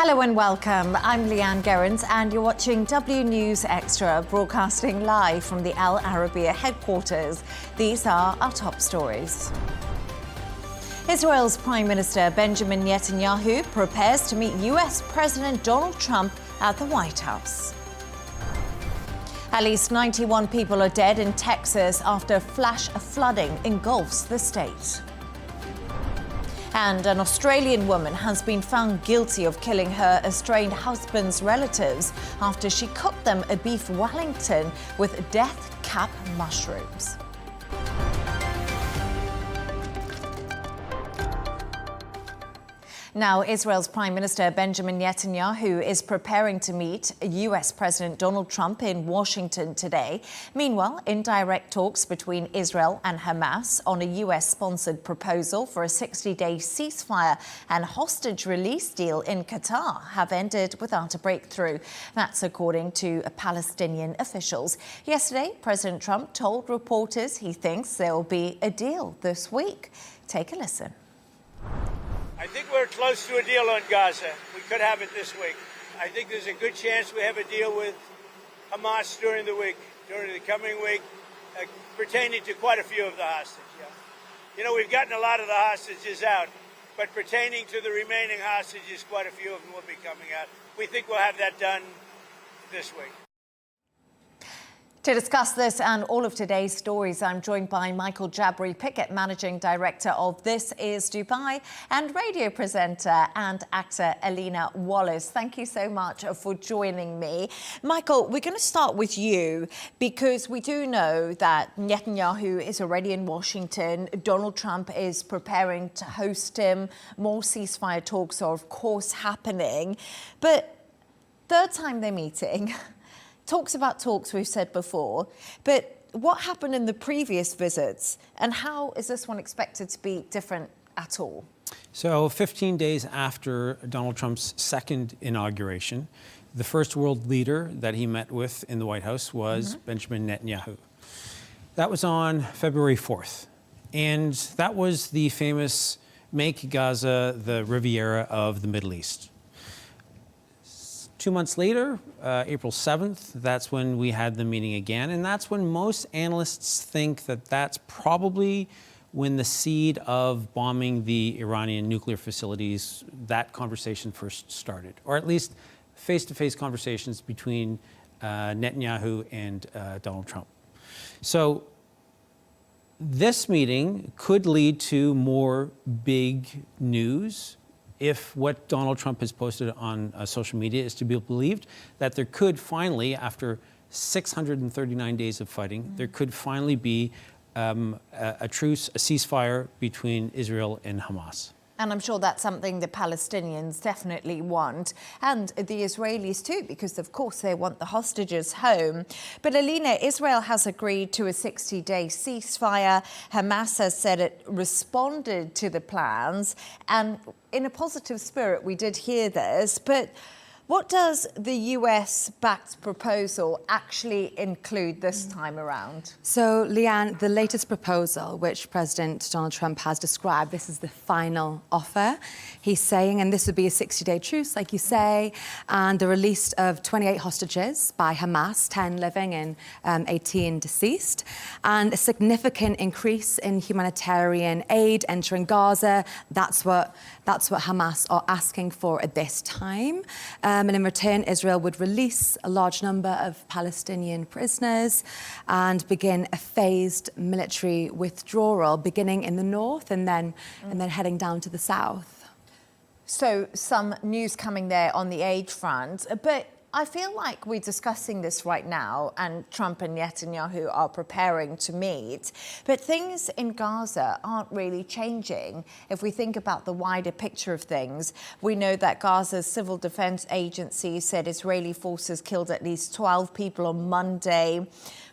Hello and welcome. I'm Leigh-Ann Gerrans and you're watching W News Extra, broadcasting live from the Al Arabiya headquarters. These are our top stories. Israel's Prime Minister Benjamin Netanyahu prepares to meet US President Donald Trump at the White House. At least 91 people are dead in Texas after flash flooding engulfs the state. And an Australian woman has been found guilty of killing her estranged husband's relatives after she cooked them a beef Wellington with death cap mushrooms. Now, Israel's Prime Minister Benjamin Netanyahu is preparing to meet US President Donald Trump in Washington today. Meanwhile, indirect talks between Israel and Hamas on a US-sponsored proposal for a 60-day ceasefire and hostage release deal in Qatar have ended without a breakthrough. That's according to Palestinian officials. Yesterday, President Trump told reporters he thinks there will be a deal this week. Take a listen. I think we're close to a deal on Gaza. We could have it this week. I think there's a good chance we have a deal with Hamas during the coming week, pertaining to quite a few of the hostages. Yeah. You know, we've gotten a lot of the hostages out, but pertaining to the remaining hostages, quite a few of them will be coming out. We think we'll have that done this week. To discuss this and all of today's stories, I'm joined by Michael Jabri-Pickett, Managing Director of This Is Dubai, and radio presenter and actor Alana Wallace. Thank you so much for joining me. Michael, we're going to start with you because we do know that Netanyahu is already in Washington. Donald Trump is preparing to host him. More ceasefire talks are, of course, happening. But third time they're meeting. Talks about talks, we've said before, but what happened in the previous visits and how is this one expected to be different at all? So 15 days after Donald Trump's second inauguration, the first world leader that he met with in the White House was Benjamin Netanyahu. That was on February 4th. And that was the famous Make Gaza the Riviera of the Middle East. 2 months later, April 7th, that's when we had the meeting again. And that's when most analysts think that that's probably when the seed of bombing the Iranian nuclear facilities, that conversation first started, or at least face-to-face conversations between Netanyahu and Donald Trump. So this meeting could lead to more big news if what Donald Trump has posted on social media is to be believed, that there could finally, after 639 days of fighting, there could finally be a truce, a ceasefire between Israel and Hamas. And I'm sure that's something the Palestinians definitely want, and the Israelis too, because of course they want the hostages home. But Alana, Israel has agreed to a 60-day ceasefire. Hamas has said it responded to the plans, and in a positive spirit we did hear this, but what does the US-backed proposal actually include this time around? So, Leigh-Ann, the latest proposal, which President Donald Trump has described, this is the final offer. He's saying, and this would be a 60-day truce, like you say, and the release of 28 hostages by Hamas, 10 living and 18 deceased, and a significant increase in humanitarian aid entering Gaza. That's what Hamas are asking for at this time. And in return, Israel would release a large number of Palestinian prisoners and begin a phased military withdrawal, beginning in the north and then heading down to the south. So some news coming there on the aid front, but I feel like we're discussing this right now and Trump and Netanyahu are preparing to meet, but things in Gaza aren't really changing. If we think about the wider picture of things, we know that Gaza's civil defense agency said Israeli forces killed at least 12 people on Monday.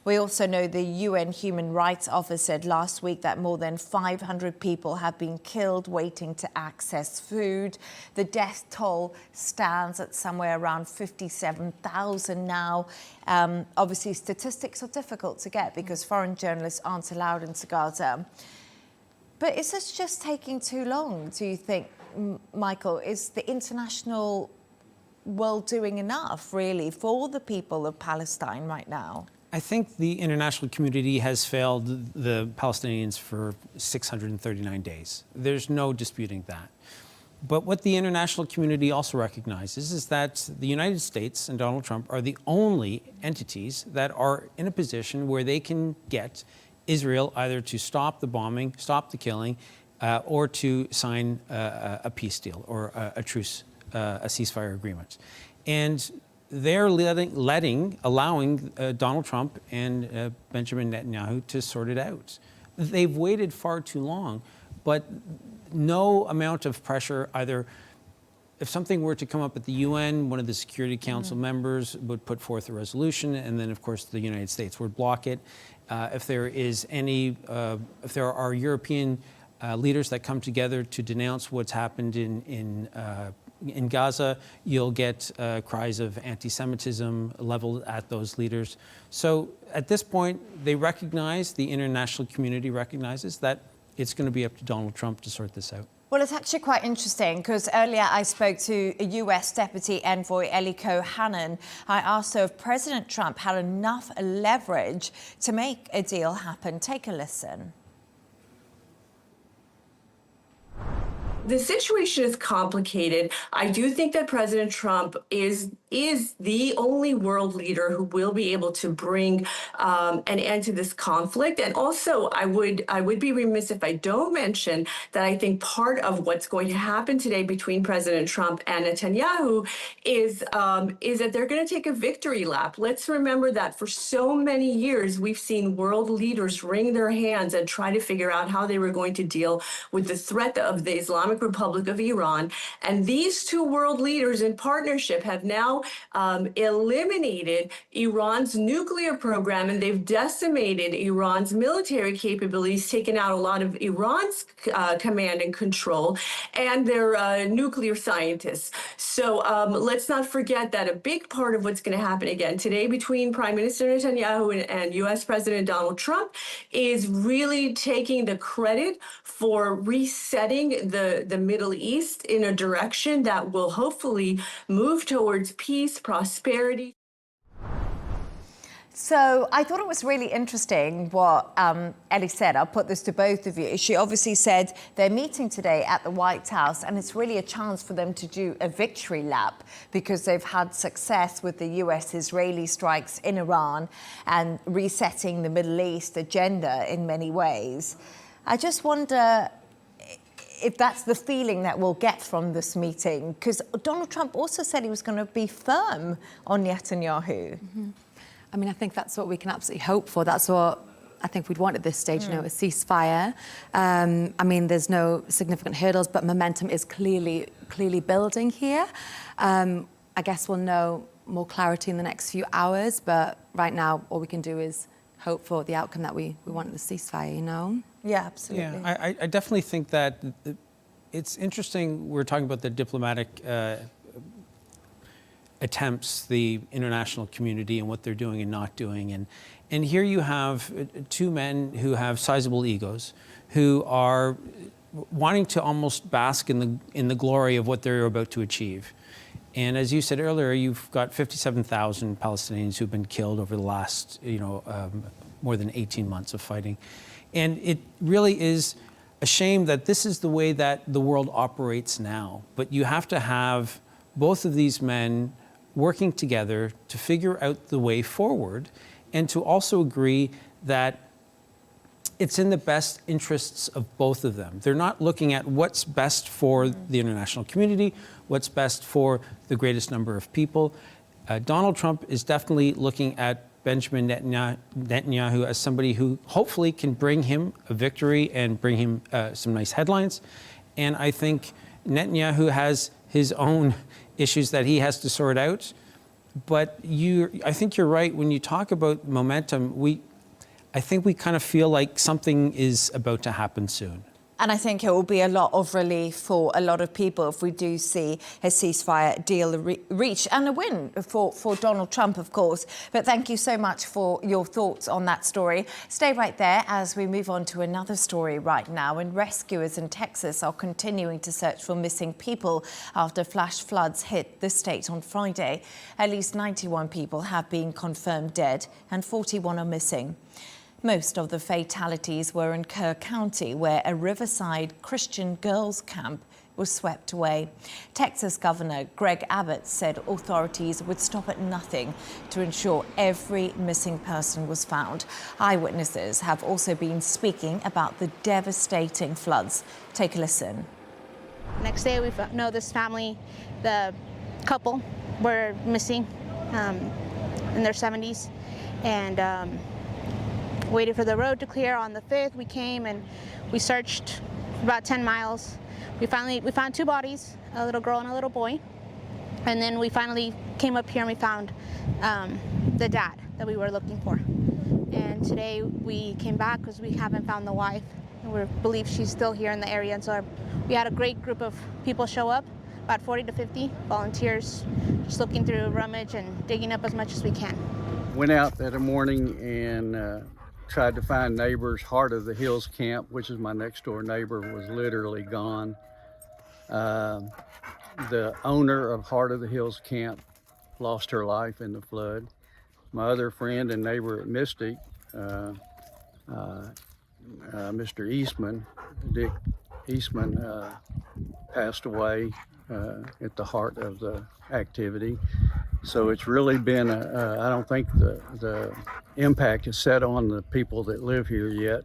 We also know the UN Human Rights Office said last week that more than 500 people have been killed waiting to access food. The death toll stands at somewhere around 57,000 now. Obviously, statistics are difficult to get because foreign journalists aren't allowed into Gaza. But is this just taking too long, do you think, Michael? Is the international world doing enough, really, for the people of Palestine right now? I think the international community has failed the Palestinians for 639 days. There's no disputing that. But what the international community also recognizes is that the United States and Donald Trump are the only entities that are in a position where they can get Israel either to stop the bombing, stop the killing, or to sign a peace deal or a truce, a ceasefire agreement. And they're allowing Donald Trump and Benjamin Netanyahu to sort it out. They've waited far too long, but no amount of pressure, either if something were to come up at the UN, one of the Security Council members would put forth a resolution, and then of course the United States would block it. If there are European leaders that come together to denounce what's happened in Gaza, you'll get cries of anti-Semitism leveled at those leaders. So at this point, they recognize, the international community recognizes that it's going to be up to Donald Trump to sort this out. Well, it's actually quite interesting because earlier I spoke to a US Deputy Envoy Eli Cohen. I asked her if President Trump had enough leverage to make a deal happen. Take a listen. The situation is complicated. I do think that President Trump is the only world leader who will be able to bring an end to this conflict. And also, I would be remiss if I don't mention that I think part of what's going to happen today between President Trump and Netanyahu is that they're going to take a victory lap. Let's remember that for so many years, we've seen world leaders wring their hands and try to figure out how they were going to deal with the threat of the Islamic Republic of Iran. And these two world leaders in partnership have now eliminated Iran's nuclear program, and they've decimated Iran's military capabilities, taken out a lot of Iran's command and control, and their nuclear scientists. So let's not forget that a big part of what's going to happen again today between Prime Minister Netanyahu and U.S. President Donald Trump is really taking the credit for resetting the Middle East in a direction that will hopefully move towards peace, prosperity. So I thought it was really interesting what Ellie said. I'll put this to both of you. She obviously said they're meeting today at the White House, and it's really a chance for them to do a victory lap because they've had success with the US-Israeli strikes in Iran and resetting the Middle East agenda in many ways. I just wonder if that's the feeling that we'll get from this meeting, because Donald Trump also said he was going to be firm on Netanyahu. Mm-hmm. I mean, I think that's what we can absolutely hope for. That's what I think we'd want at this stage, you know, a ceasefire. I mean, there's no significant hurdles, but momentum is clearly building here. I guess we'll know more clarity in the next few hours, but right now, all we can do is hope for the outcome that we want at the ceasefire, you know? Yeah, absolutely. Yeah, I definitely think that it's interesting. We're talking about the diplomatic attempts, the international community and what they're doing and not doing. And here you have two men who have sizable egos, who are wanting to almost bask in the glory of what they're about to achieve. And as you said earlier, you've got 57,000 Palestinians who've been killed over the last, more than 18 months of fighting. And it really is a shame that this is the way that the world operates now. But you have to have both of these men working together to figure out the way forward and to also agree that it's in the best interests of both of them. They're not looking at what's best for the international community, what's best for the greatest number of people. Donald Trump is definitely looking at Benjamin Netanyahu as somebody who hopefully can bring him a victory and bring him some nice headlines. And I think Netanyahu has his own issues that he has to sort out. But I think you're right. When you talk about momentum, I think we kind of feel like something is about to happen soon. And I think it will be a lot of relief for a lot of people if we do see a ceasefire deal reached, and a win for Donald Trump, of course. But thank you so much for your thoughts on that story. Stay right there as we move on to another story right now. And rescuers in Texas are continuing to search for missing people after flash floods hit the state on Friday. At least 91 people have been confirmed dead and 41 are missing. Most of the fatalities were in Kerr County, where a riverside Christian girls' camp was swept away. Texas Governor Greg Abbott said authorities would stop at nothing to ensure every missing person was found. Eyewitnesses have also been speaking about the devastating floods. Take a listen. Next day, we know this family, the couple, were missing in their 70s, and waited for the road to clear. On the 5th, we came and we searched about 10 miles. We found 2 bodies, a little girl and a little boy. And then we finally came up here and we found the dad that we were looking for. And today we came back because we haven't found the wife. And we believe she's still here in the area. And so we had a great group of people show up, about 40 to 50 volunteers, just looking through rummage and digging up as much as we can. Went out that morning and tried to find neighbors. Heart of the Hills camp, which is my next door neighbor, was literally gone. The owner of Heart of the Hills camp lost her life in the flood. My other friend and neighbor at Mystic, Mr. Eastman, Dick Eastman, passed away at the heart of the activity. So it's really been, I don't think the impact is set on the people that live here yet.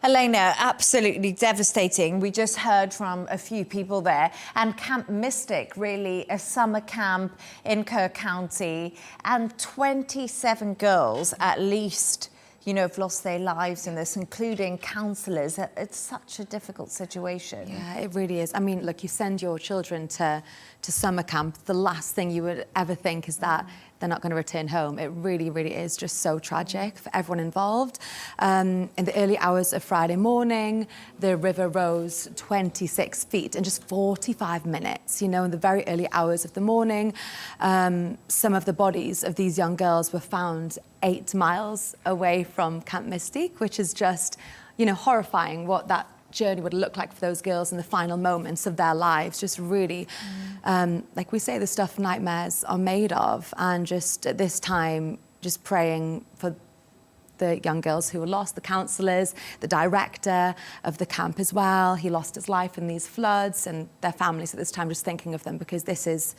Elena, absolutely devastating. We just heard from a few people there. And Camp Mystic, really a summer camp in Kerr County, and 27 girls at least, you know, have lost their lives in this, including counsellors. It's such a difficult situation. Yeah, it really is. I mean, look, you send your children to summer camp, the last thing you would ever think is that they're not going to return home. It really, really is just so tragic for everyone involved. In the early hours of Friday morning, the river rose 26 feet in just 45 minutes. You know, in the very early hours of the morning, some of the bodies of these young girls were found 8 miles away from Camp Mystique, which is just, you know, horrifying what that journey would look like for those girls in the final moments of their lives. Just really, like we say, the stuff nightmares are made of. And just at this time, just praying for the young girls who were lost, the counsellors, the director of the camp as well. He lost his life in these floods, and their families at this time, just thinking of them, because this is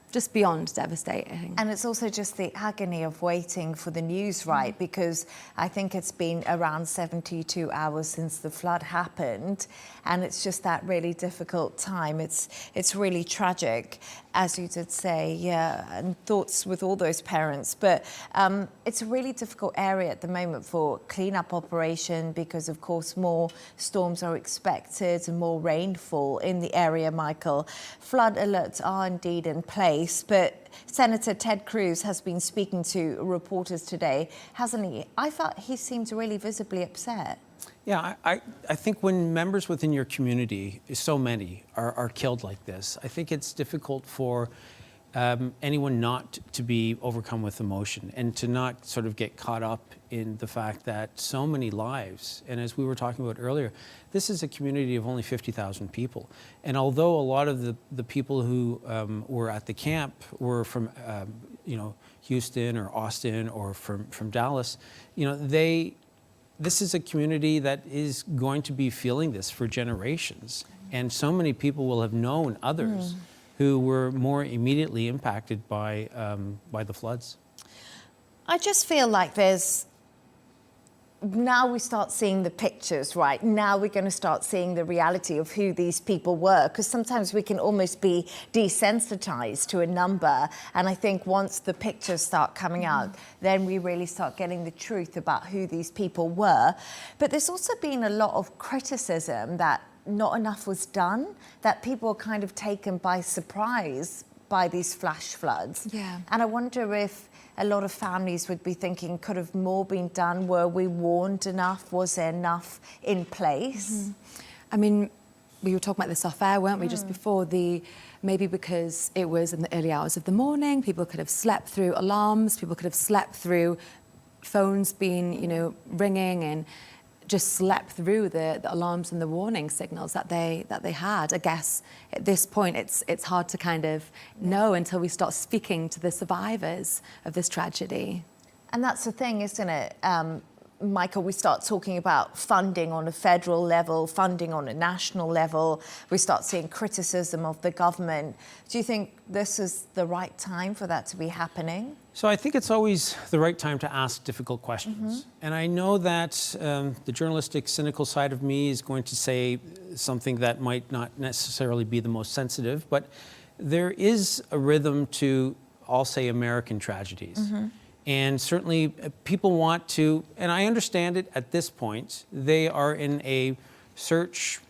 just beyond devastating. And it's also just the agony of waiting for the news, right? Because I think it's been around 72 hours since the flood happened, and it's just that really difficult time. It's really tragic, as you did say, yeah, and thoughts with all those parents. But it's a really difficult area at the moment for cleanup operation because, of course, more storms are expected and more rainfall in the area, Michael. Flood alerts are indeed in place. But Senator Ted Cruz has been speaking to reporters today, hasn't he? I thought he seemed really visibly upset. Yeah, I think when members within your community, so many, are killed like this, I think it's difficult for anyone not to be overcome with emotion and to not sort of get caught up in the fact that so many lives, and as we were talking about earlier, this is a community of only 50,000 people. And although a lot of the people who were at the camp were from, Houston or Austin or from Dallas, this is a community that is going to be feeling this for generations. And so many people will have known others who were more immediately impacted by the floods. I just feel like now we start seeing the pictures, right? Now we're going to start seeing the reality of who these people were, because sometimes we can almost be desensitized to a number. And I think once the pictures start coming out, then we really start getting the truth about who these people were. But there's also been a lot of criticism that not enough was done, that people are kind of taken by surprise by these flash floods. Yeah. And I wonder if a lot of families would be thinking, could have more been done? Were we warned enough? Was there enough in place? I mean, we were talking about this off air, weren't we, just before maybe because it was in the early hours of the morning, people could have slept through alarms, people could have slept through phones being, ringing, and just slept through the alarms and the warning signals that they had. I guess at this point it's hard to kind of know until we start speaking to the survivors of this tragedy. And that's the thing, isn't it? Michael, we start talking about funding on a federal level, funding on a national level. We start seeing criticism of the government. Do you think this is the right time for that to be happening? So I think it's always the right time to ask difficult questions. And I know that the journalistic, cynical side of me is going to say something that might not necessarily be the most sensitive, but there is a rhythm to, I'll say, American tragedies. And certainly people want to, and I understand it at this point, they are in a search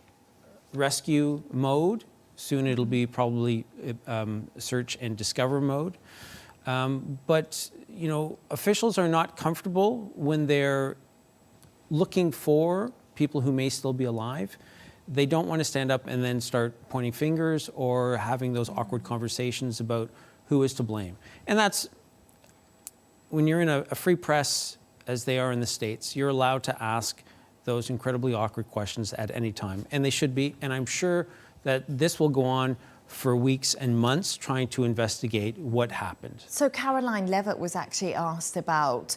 rescue mode. Soon it'll be probably search and discover mode. But, officials are not comfortable when they're looking for people who may still be alive. They don't want to stand up and then start pointing fingers or having those awkward conversations about who is to blame. And that's, when you're in a free press, as they are in the States, you're allowed to ask those incredibly awkward questions at any time, and they should be. And I'm sure that this will go on for weeks and months trying to investigate what happened. So Caroline Levitt was actually asked about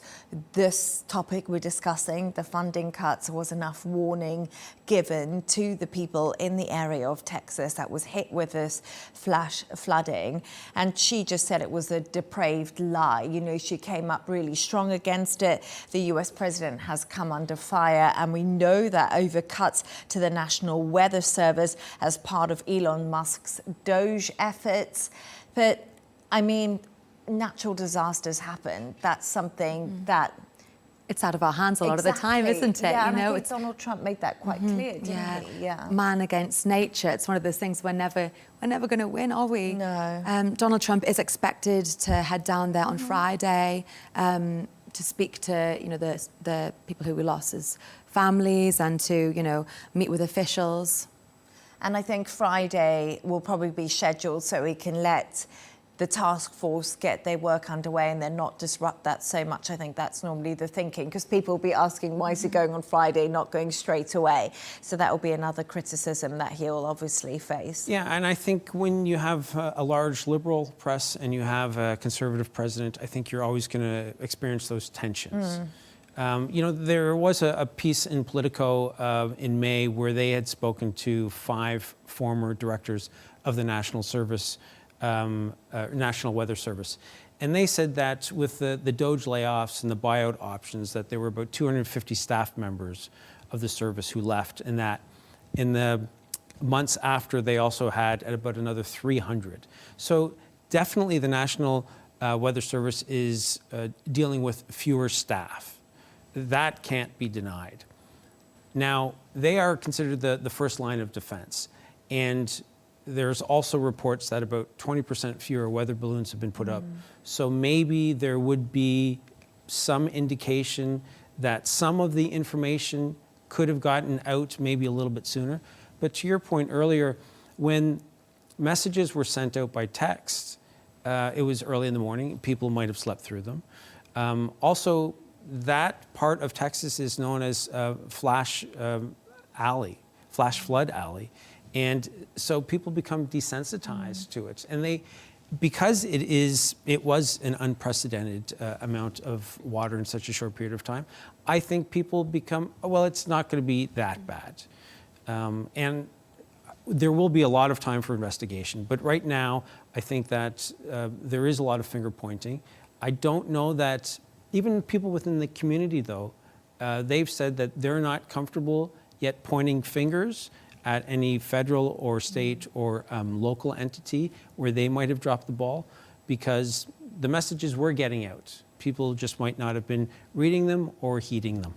this topic we're discussing, the funding cuts. Was enough warning given to the people in the area of Texas that was hit with this flash flooding? And she just said it was a depraved lie. She came up really strong against it. The US president has come under fire, and we know that over cuts to the National Weather Service as part of Elon Musk's Doge efforts. But I mean, natural disasters happen. That's something that it's out of our hands a lot of the time, isn't it? Yeah, and I think Donald Trump made that quite clear, didn't he? Yeah. Man against nature. It's one of those things we're never going to win, are we? No. Donald Trump is expected to head down there on Friday to speak to the people who we lost as families and to meet with officials. And I think Friday will probably be scheduled so we can let the task force get their work underway and then not disrupt that so much. I think that's normally the thinking, because people will be asking, why is he going on Friday, not going straight away? So that will be another criticism that he'll obviously face. Yeah, and I think when you have a large liberal press and you have a conservative president, I think you're always going to experience those tensions. There was a piece in Politico in May where they had spoken to 5 former directors of the National Weather Service. And they said that with the Doge layoffs and the buyout options, that there were about 250 staff members of the service who left, and that in the months after they also had about another 300. So definitely the National Weather Service is dealing with fewer staff. That can't be denied. Now, they are considered the first line of defense. And there's also reports that about 20% fewer weather balloons have been put up. So maybe there would be some indication that some of the information could have gotten out maybe a little bit sooner. But to your point earlier, when messages were sent out by text, it was early in the morning. People might have slept through them. Also, that part of Texas is known as Flash Flood Alley. And so people become desensitized to it. And because it was an unprecedented amount of water in such a short period of time, I think people become, well, it's not going to be that bad. And there will be a lot of time for investigation. But right now, I think that there is a lot of finger pointing. I don't know that even people within the community, though, they've said that they're not comfortable yet pointing fingers at any federal or state or local entity where they might have dropped the ball, because the messages were getting out. People just might not have been reading them or heeding them.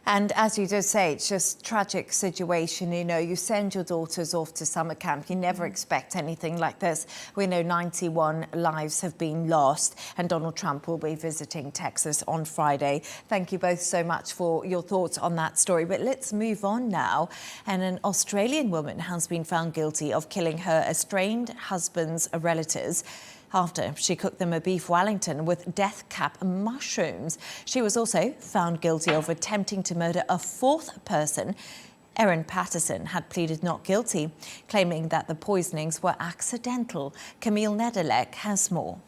And as you did say, it's just tragic situation. You know, you send your daughters off to summer camp. You never expect anything like this. We know 91 lives have been lost, and Donald Trump will be visiting Texas on Friday. Thank you both so much for your thoughts on that story. But let's move on now. And an Australian woman has been found guilty of killing her estranged husband's relatives after she cooked them a beef Wellington with death cap mushrooms. She was also found guilty of attempting to murder a fourth person. Erin Patterson had pleaded not guilty, claiming that the poisonings were accidental. Camille Nedelec has more.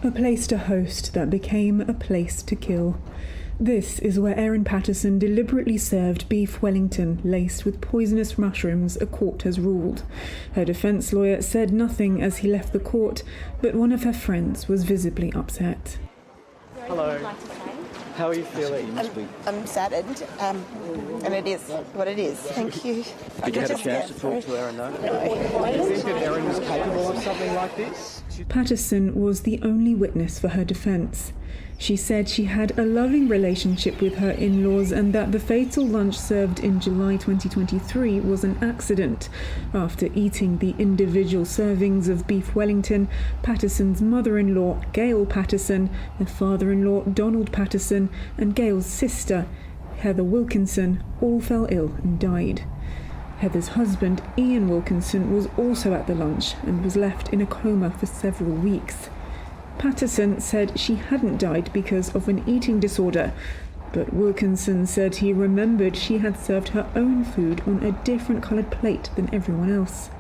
A place to host that became a place to kill. This is where Erin Patterson deliberately served beef Wellington laced with poisonous mushrooms, a court has ruled. Her defence lawyer said nothing as he left the court, but one of her friends was visibly upset. Hello. How are you feeling? I'm saddened, and it is what it is. Thank you. Did you have a chance to talk to Erin, though? No. Do you think that Erin was capable of something like this? Patterson was the only witness for her defence. She said she had a loving relationship with her in-laws and that the fatal lunch served in July 2023 was an accident. After eating the individual servings of beef Wellington, Patterson's mother-in-law, Gail Patterson, and father-in-law, Donald Patterson, and Gail's sister, Heather Wilkinson, all fell ill and died. Heather's husband, Ian Wilkinson, was also at the lunch and was left in a coma for several weeks. Patterson said she hadn't died because of an eating disorder, but Wilkinson said he remembered she had served her own food on a different coloured plate than everyone else.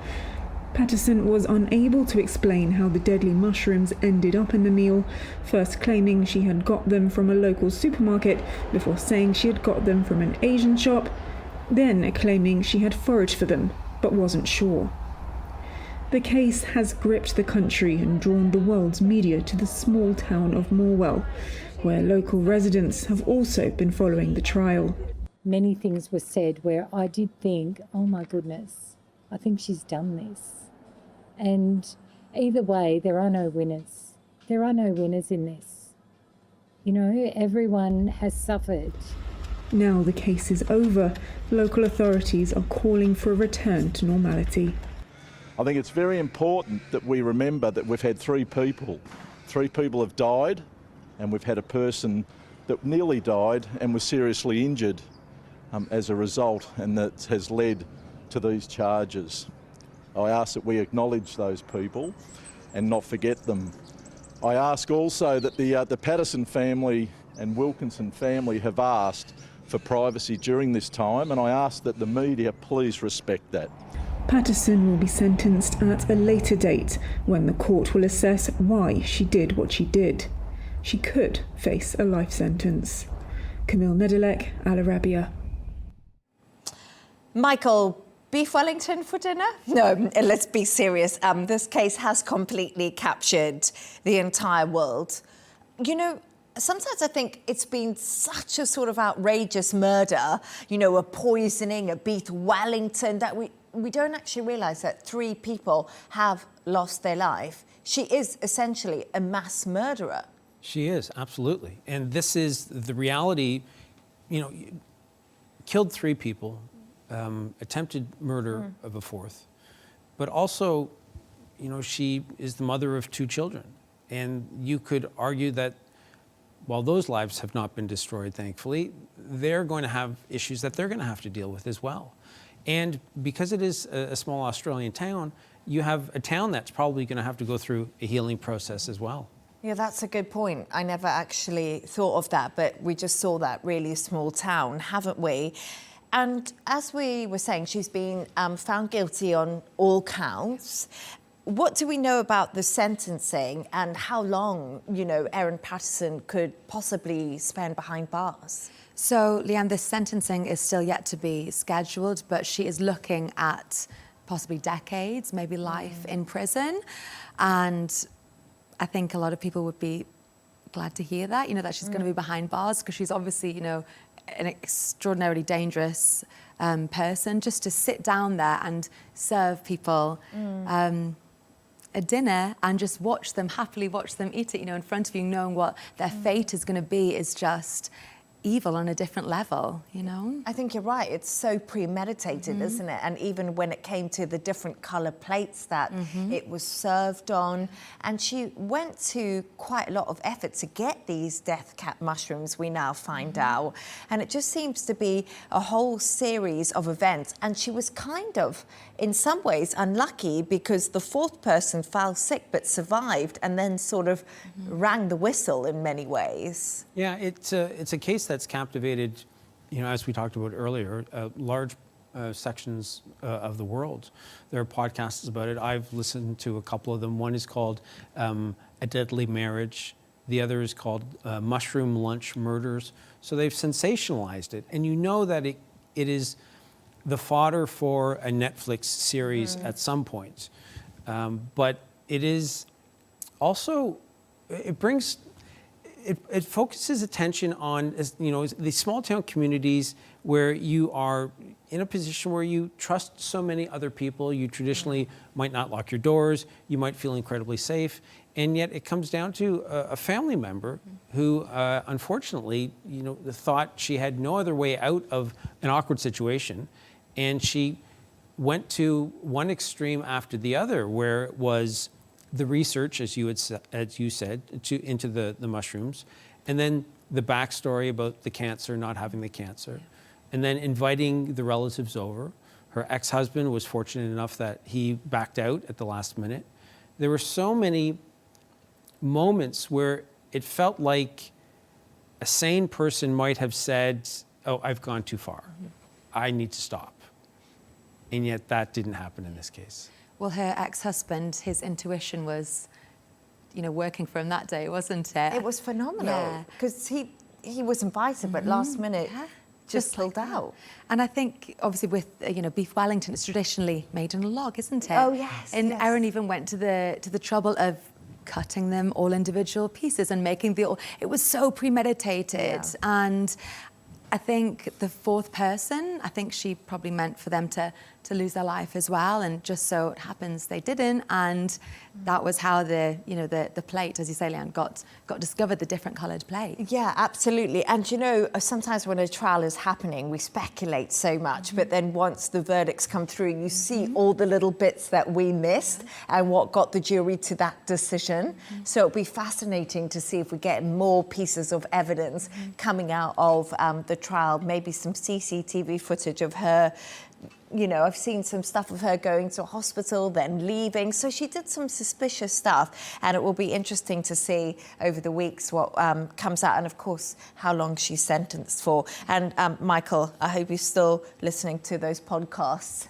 Patterson was unable to explain how the deadly mushrooms ended up in the meal, first claiming she had got them from a local supermarket before saying she had got them from an Asian shop, then claiming she had foraged for them, but wasn't sure. The case has gripped the country and drawn the world's media to the small town of Morwell, where local residents have also been following the trial. Many things were said where I did think, oh my goodness, I think she's done this. And either way, there are no winners. There are no winners in this. You know, everyone has suffered. Now the case is over, local authorities are calling for a return to normality. I think it's very important that we remember that we've had three people. 3 people have died, and we've had a person that nearly died and was seriously injured as a result, and that has led to these charges. I ask that we acknowledge those people and not forget them. I ask also that the Patterson family and Wilkinson family have asked for privacy during this time, and I ask that the media please respect that. Patterson will be sentenced at a later date when the court will assess why she did what she did. She could face a life sentence. Camille Nedelec, Arabiya. Michael, beef Wellington for dinner? No, let's be serious. This case has completely captured the entire world. You know, sometimes I think it's been such a sort of outrageous murder, you know, a poisoning, a beef Wellington, that we don't actually realise that 3 people have lost their life. She is essentially a mass murderer. She is, absolutely. And this is the reality, you know, killed 3 people, attempted murder of a 4th, but also, you know, she is the mother of 2 children. And you could argue that while those lives have not been destroyed, thankfully, they're going to have issues that they're going to have to deal with as well. And because it is a small Australian town, you have a town that's probably going to have to go through a healing process as well. Yeah, that's a good point. I never actually thought of that, but we just saw that really small town, haven't we? And as we were saying, she's been found guilty on all counts. What do we know about the sentencing and how long, you know, Erin Patterson could possibly spend behind bars? So, Leigh-Ann, this sentencing is still yet to be scheduled, but she is looking at possibly decades, maybe life in prison. And I think a lot of people would be glad to hear that, you know, that she's going to be behind bars, because she's obviously, you know, an extraordinarily dangerous person. Just to sit down there and serve people, a dinner and just happily watch them eat it, in front of you, knowing what their fate is going to be is just evil on a different level, I think you're right. It's so premeditated, isn't it? And even when it came to the different colour plates that it was served on, and she went to quite a lot of effort to get these death cap mushrooms, we now find out. And it just seems to be a whole series of events. And she was kind of, in some ways, unlucky because the fourth person fell sick but survived and then sort of rang the whistle in many ways. Yeah, it's a case that's captivated, as we talked about earlier, large sections of the world. There are podcasts about it. I've listened to a couple of them. One is called A Deadly Marriage. The other is called Mushroom Lunch Murders. So they've sensationalized it. And you know that it is the fodder for a Netflix series at some point. But it is also, it focuses attention on, these small town communities where you are in a position where you trust so many other people. You traditionally might not lock your doors. You might feel incredibly safe. And yet it comes down to a family member who, unfortunately, thought she had no other way out of an awkward situation. And she went to one extreme after the other, where it was the research, as you said, into the mushrooms, and then the backstory about the cancer, not having the cancer, and then inviting the relatives over. Her ex-husband was fortunate enough that he backed out at the last minute. There were so many moments where it felt like a sane person might have said, "Oh, I've gone too far. I need to stop." And yet that didn't happen in this case. Well, her ex-husband, his intuition was, working for him that day, wasn't it? It was phenomenal because he was invited, but last minute just pulled out. And I think, obviously, with beef Wellington, it's traditionally made on a log, isn't it? Oh yes. And Erin even went to the trouble of cutting them all individual pieces and making it was so premeditated. And I think the fourth person, I think she probably meant for them to lose their life as well, and just so it happens they didn't, and that was how the plate, as you say, Leigh-Ann, got discovered, the different coloured plate. Yeah, absolutely. And sometimes when a trial is happening, we speculate so much, but then once the verdicts come through, you see all the little bits that we missed and what got the jury to that decision. So it'll be fascinating to see if we get more pieces of evidence coming out of the trial, maybe some CCTV footage of her. I've seen some stuff of her going to a hospital, then leaving. So she did some suspicious stuff, and it will be interesting to see over the weeks what comes out, and of course, how long she's sentenced for. And Michael, I hope you're still listening to those podcasts.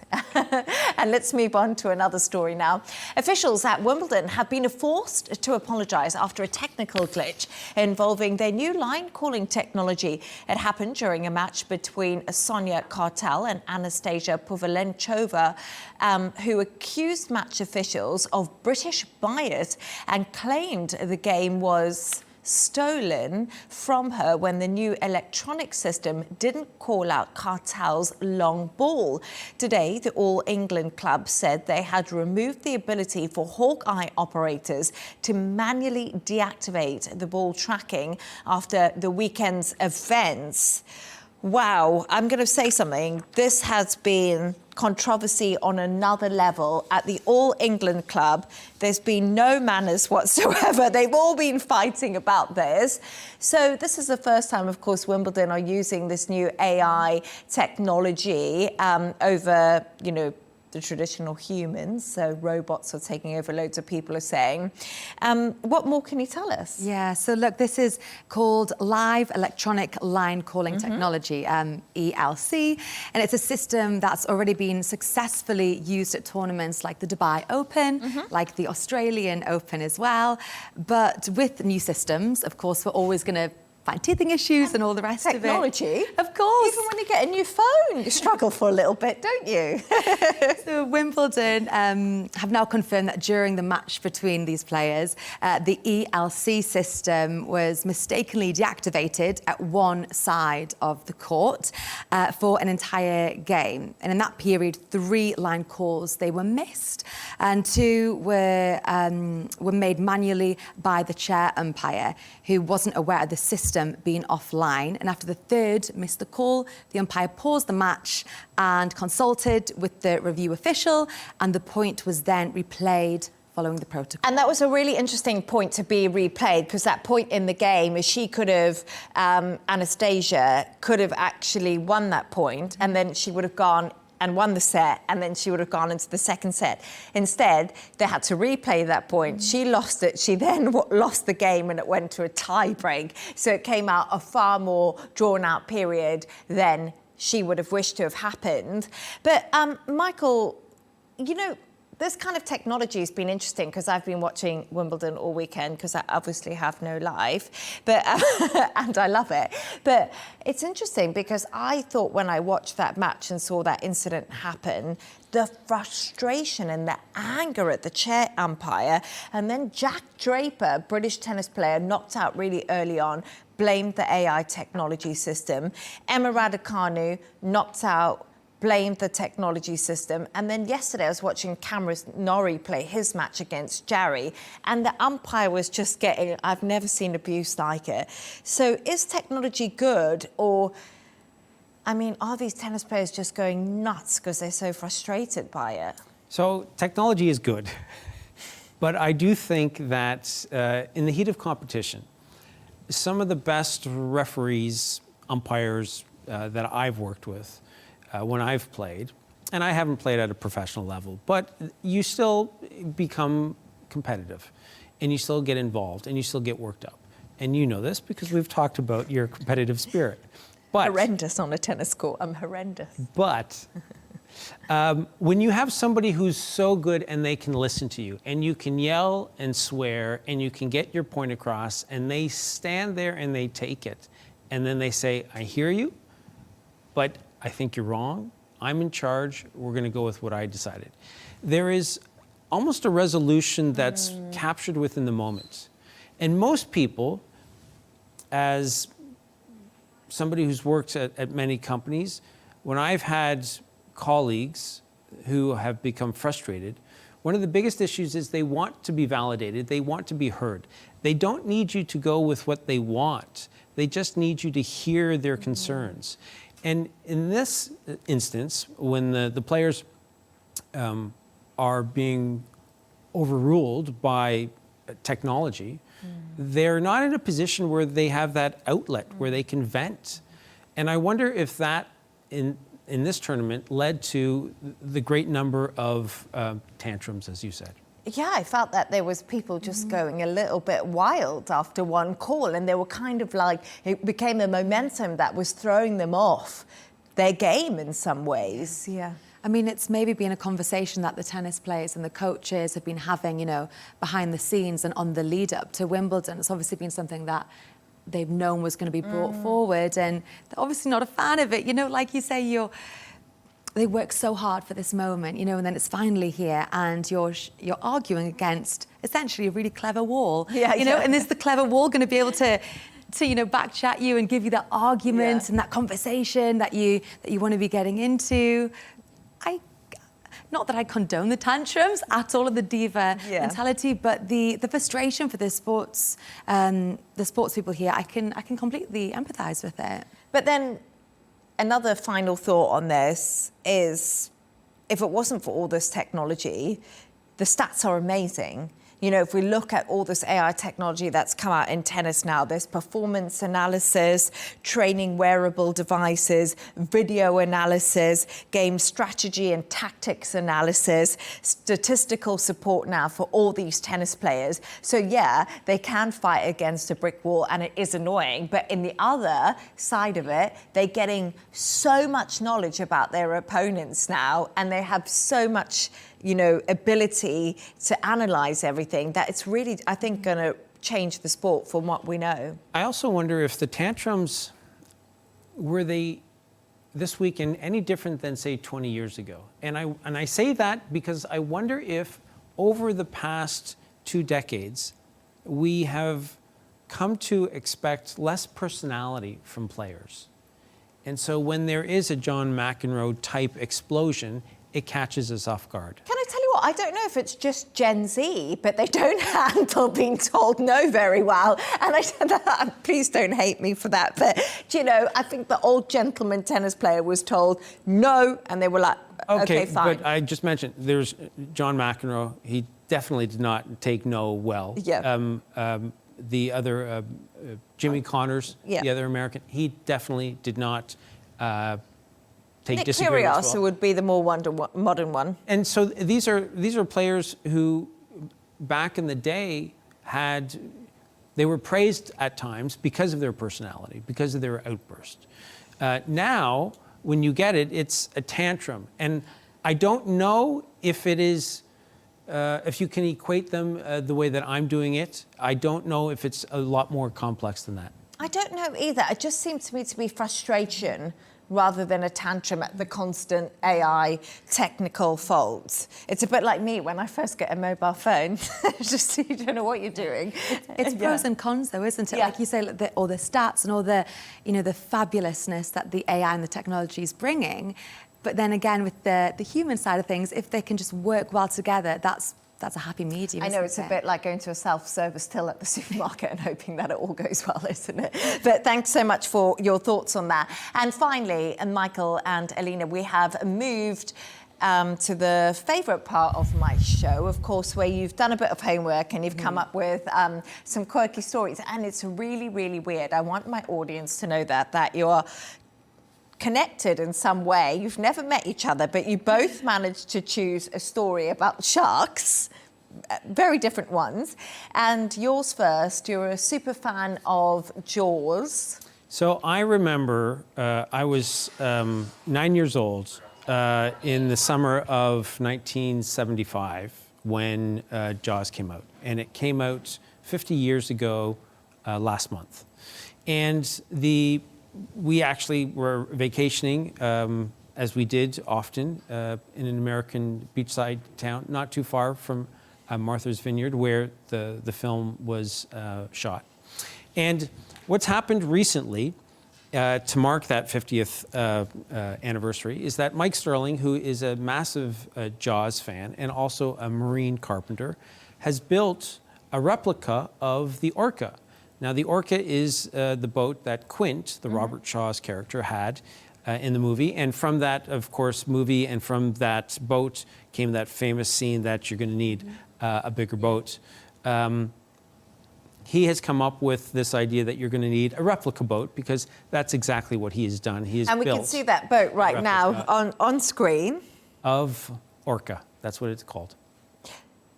And let's move on to another story now. Officials at Wimbledon have been forced to apologise after a technical glitch involving their new line calling technology. It happened during a match between Sonia Kartel and Anastasia Povalenchova, who accused match officials of British bias and claimed the game was stolen from her when the new electronic system didn't call out Kartel's long ball. Today, the All England club said they had removed the ability for Hawkeye operators to manually deactivate the ball tracking after the weekend's events. Wow, I'm going to say something. This has been controversy on another level at the All England club. There's been no manners whatsoever. They've all been fighting about this. So this is the first time, of course, Wimbledon are using this new AI technology over, the traditional humans. So robots are taking over, loads of people are saying. What more can you tell us? Yeah, so look, this is called Live Electronic Line Calling Technology, ELC, and it's a system that's already been successfully used at tournaments like the Dubai Open, like the Australian Open as well. But with new systems, of course, we're always going to fine teething issues and all the rest Technology? of it. Of course. Even when you get a new phone, you struggle for a little bit, don't you? So Wimbledon have now confirmed that during the match between these players, the ELC system was mistakenly deactivated at one side of the court for an entire game. And in that period, 3 line calls, they were missed. And 2 were made manually by the chair umpire, who wasn't aware of the system being offline. And after the 3rd missed the call, the umpire paused the match and consulted with the review official, and the point was then replayed following the protocol. And that was a really interesting point to be replayed, because that point in the game is she could have, Anastasia could have actually won that point, and then she would have gone and won the set, and then she would have gone into the second set. Instead, they had to replay that point. She lost it. She then lost the game, and it went to a tie break. So it came out a far more drawn-out period than she would have wished to have happened. But, Michael, you know, this kind of technology has been interesting, because I've been watching Wimbledon all weekend, because I obviously have no life, but and I love it. But it's interesting, because I thought when I watched that match and saw that incident happen, the frustration and the anger at the chair umpire, and then Jack Draper, British tennis player, knocked out really early on, blamed the AI technology system. Emma Raducanu knocked out, blamed the technology system. And then yesterday I was watching Cameron Norrie play his match against Jarry, and the umpire was just getting, I've never seen abuse like it. So is technology good, or, I mean, are these tennis players just going nuts because they're so frustrated by it? So technology is good, but I do think that in the heat of competition, some of the best referees, umpires that I've worked with, when I've played, and I haven't played at a professional level, but you still become competitive, and you still get involved, and you still get worked up. And you know this because we've talked about your competitive spirit. But horrendous on a tennis court. I'm horrendous. But when you have somebody who's so good and they can listen to you, and you can yell and swear, and you can get your point across, and they stand there and they take it, and then they say, I hear you, but I think you're wrong. I'm in charge. We're going to go with what I decided. There is almost a resolution that's captured within the moment. And most people, as somebody who's worked at many companies, when I've had colleagues who have become frustrated, one of the biggest issues is they want to be validated. They want to be heard. They don't need you to go with what they want. They just need you to hear their concerns. And in this instance, when the players are being overruled by technology, they're not in a position where they have that outlet where they can vent. And I wonder if that, in this tournament, led to the great number of tantrums, as you said. Yeah, I felt that there was people just going a little bit wild after one call, and they were kind of like, it became the momentum that was throwing them off their game in some ways. Yeah. I mean, it's maybe been a conversation that the tennis players and the coaches have been having, you know, behind the scenes and on the lead up to Wimbledon. It's obviously been something that they've known was going to be brought forward, and they're obviously not a fan of it. You know, like you say, they work so hard for this moment, you know, and then it's finally here, and you're arguing against essentially a really clever wall. Yeah, you know, and is the clever wall going to be able to you know, back chat you and give you that argument and that conversation that you want to be getting into? Not that I condone the tantrums at all, of the diva mentality, but the frustration for the sports people here, I can completely empathise with it. But then another final thought on this is, if it wasn't for all this technology, the stats are amazing. You know, if we look at all this AI technology that's come out in tennis now, there's performance analysis, training wearable devices, video analysis, game strategy and tactics analysis, statistical support now for all these tennis players. So yeah, they can fight against a brick wall, and it is annoying. But in the other side of it, they're getting so much knowledge about their opponents now, and they have so much, you know, ability to analyse everything, that it's really, I think, going to change the sport from what we know. I also wonder if the tantrums, were they this weekend any different than, say, 20 years ago? And I say that because I wonder if over the past 2 decades, we have come to expect less personality from players. And so when there is a John McEnroe type explosion, it catches us off guard. Can I tell you what? I don't know if it's just Gen Z, but they don't handle being told no very well. And I said that, please don't hate me for that. But, you know, I think the old gentleman tennis player was told no, and they were like, okay, fine. But I just mentioned, there's John McEnroe. He definitely did not take no well. Yeah. The other, Jimmy Connors, yeah. the other American, he definitely did not take Nick disagreements Kyrgios well. would be the more modern one. And so these are players who, back in the day, they were praised at times because of their personality, because of their outburst. Now, when you get it, it's a tantrum. And I don't know if it is, if you can equate them the way that I'm doing it. I don't know if it's a lot more complex than that. I don't know either. It just seems to me to be frustration rather than a tantrum at the constant AI technical faults. It's a bit like me when I first get a mobile phone. It's just, you don't know what you're doing. It's pros and cons, though, isn't it? Yeah. Like you say, all the stats and all the, you know, the fabulousness that the AI and the technology is bringing. But then again, with the human side of things, if they can just work well together, that's a happy medium. I know it's a bit like going to a self-service till at the supermarket and hoping that it all goes well, isn't it? But thanks so much for your thoughts on that. And finally, Michael and Alina, we have moved to the favourite part of my show, of course, where you've done a bit of homework and you've come up with some quirky stories. And it's really, really weird. I want my audience to know that you're connected in some way. You've never met each other, but you both managed to choose a story about sharks, very different ones. And yours first, you're a super fan of Jaws. So I remember I was 9 years old in the summer of 1975 when Jaws came out. And it came out 50 years ago last month. And we actually were vacationing, as we did often, in an American beachside town, not too far from Martha's Vineyard, where the film was shot. And what's happened recently, to mark that 50th anniversary, is that Mike Sterling, who is a massive Jaws fan and also a marine carpenter, has built a replica of the Orca. Now, the Orca is the boat that Quint, the Robert Shaw's character, had in the movie. And from that, of course, movie and from that boat came that famous scene that you're going to need a bigger boat. He has come up with this idea that you're going to need a replica boat because that's exactly what he has done. He has built. And we can see that boat right now on screen. Of Orca. That's what it's called.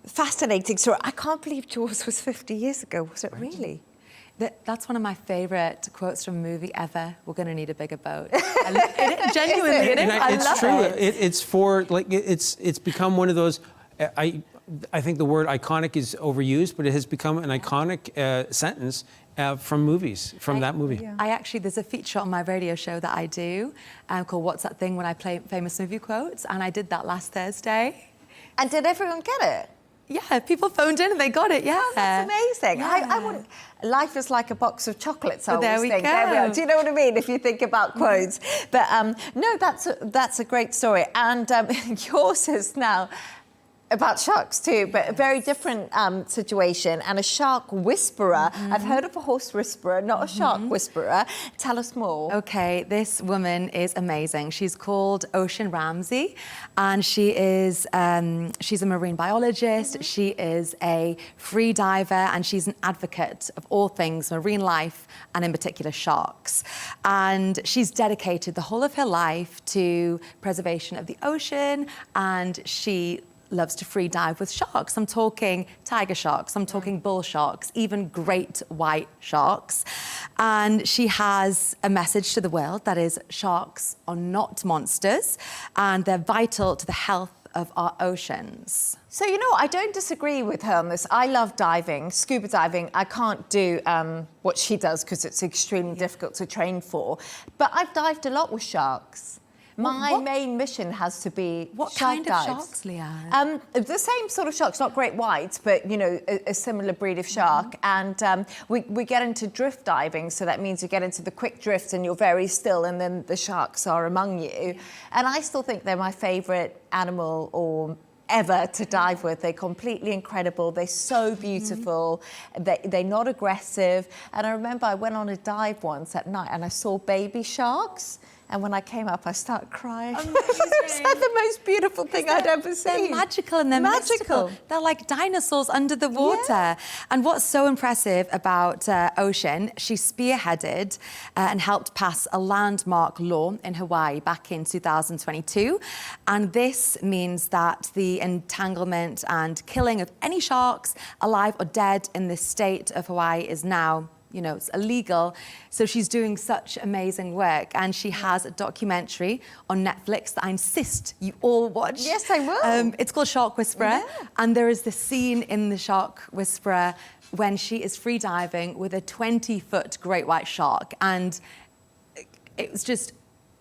Fascinating story. I can't believe Jaws was 50 years ago. Was it really? That's one of my favourite quotes from a movie ever. We're going to need a bigger boat. Genuinely, it is. I love true. it. It's for, like, it's become one of those, I think the word iconic is overused, but it has become an iconic sentence from movies, from that movie. Yeah. There's a feature on my radio show that I do called What's That Thing When I Play Famous Movie Quotes, and I did that last Thursday. And did everyone get it? Yeah, people phoned in and they got it, yeah. Oh, that's amazing. Yeah. I want, life is like a box of chocolates, I Well, there always we think. go. There we are. Do you know what I mean, if you think about quotes? But no, that's a great story. And yours is now about sharks too, but a very different situation, and a shark whisperer. I've heard of a horse whisperer, not a shark whisperer. Tell us more. Okay, this woman is amazing. She's called Ocean Ramsey, and she is she's a marine biologist. She is a free diver, and she's an advocate of all things marine life, and in particular sharks. And she's dedicated the whole of her life to preservation of the ocean, and she loves to free dive with sharks. I'm talking tiger sharks, I'm talking bull sharks, even great white sharks. And she has a message to the world that is, sharks are not monsters, and they're vital to the health of our oceans. So, you know, I don't disagree with her on this. I love diving, scuba diving. I can't do what she does because it's extremely difficult to train for. But I've dived a lot with sharks. My main mission has to be What shark kind dives. of sharks, Leigh-Ann? The same sort of sharks, not great whites, but, you know, a similar breed of shark. And we get into drift diving, so that means you get into the quick drifts and you're very still, and then the sharks are among you. And I still think they're my favourite animal or ever to dive with. They're completely incredible. They're so beautiful. They're not aggressive. And I remember I went on a dive once at night and I saw baby sharks. And when I came up, I started crying. It was like the most beautiful thing I'd ever seen. They're magical and they're mystical. They're like dinosaurs under the water. Yeah. And what's so impressive about Ocean, she spearheaded and helped pass a landmark law in Hawaii back in 2022. And this means that the entanglement and killing of any sharks, alive or dead, in the state of Hawaii is now, you know, it's illegal. So she's doing such amazing work, and she has a documentary on Netflix that I insist you all watch. Yes, I will. It's called Shark Whisperer, and there is this scene in the Shark Whisperer when she is free diving with a 20-foot great white shark, and it was just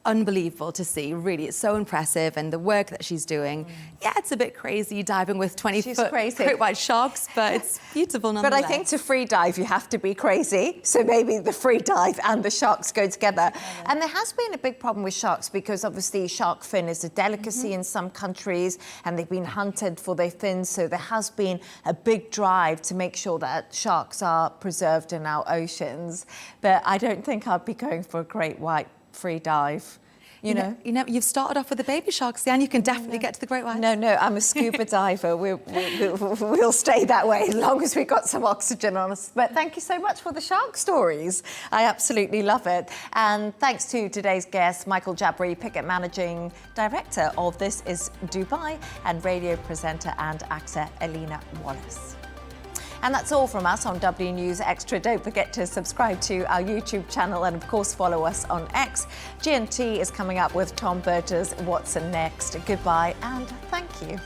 unbelievable to see. Really, it's so impressive, and the work that she's doing. Yeah, it's a bit crazy diving with 20-foot great white sharks, but it's beautiful nonetheless. But I think to free dive, you have to be crazy. So maybe the free dive and the sharks go together. And there has been a big problem with sharks because obviously shark fin is a delicacy in some countries, and they've been hunted for their fins. So there has been a big drive to make sure that sharks are preserved in our oceans. But I don't think I'd be going for a great white free dive. You know, you've started off with the baby sharks, and you can definitely get to the great whites. No, I'm a scuba diver. We'll stay that way as long as we've got some oxygen on us. But thank you so much for the shark stories. I absolutely love it. And thanks to today's guest, Michael Jabri-Pickett, Managing Director of This Is Dubai, and radio presenter and actor Alana Wallace. And that's all from us on W News Extra. Don't forget to subscribe to our YouTube channel and, of course, follow us on X. GNT is coming up with Tom Berger's What's Next. Goodbye and thank you.